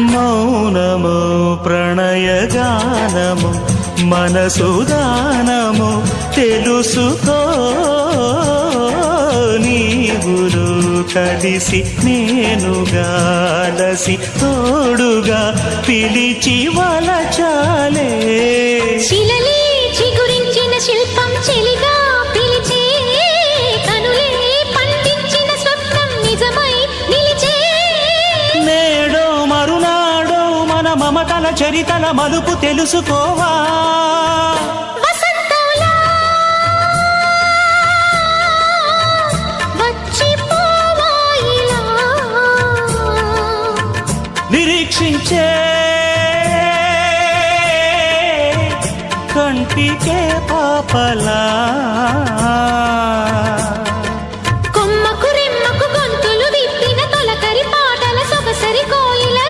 మౌనము ప్రణయగానము మనసుదానము తెలుసుకో నీవులు కలిసి నేనుగాలసి తోడుగా పిలిచి వలచాలే శిలలే చిగురించిన శిల్పం చెలిగా పిలిచే కనులే పండించిన స్వప్నం నిజమై నిలిచే నేడో మరునాడో మన మమతల చరితల మలుపు తెలుసుకోవా వసంతంలా వచ్చిపోవా ఇలా నిరీక్షించే కంటికే పాపలా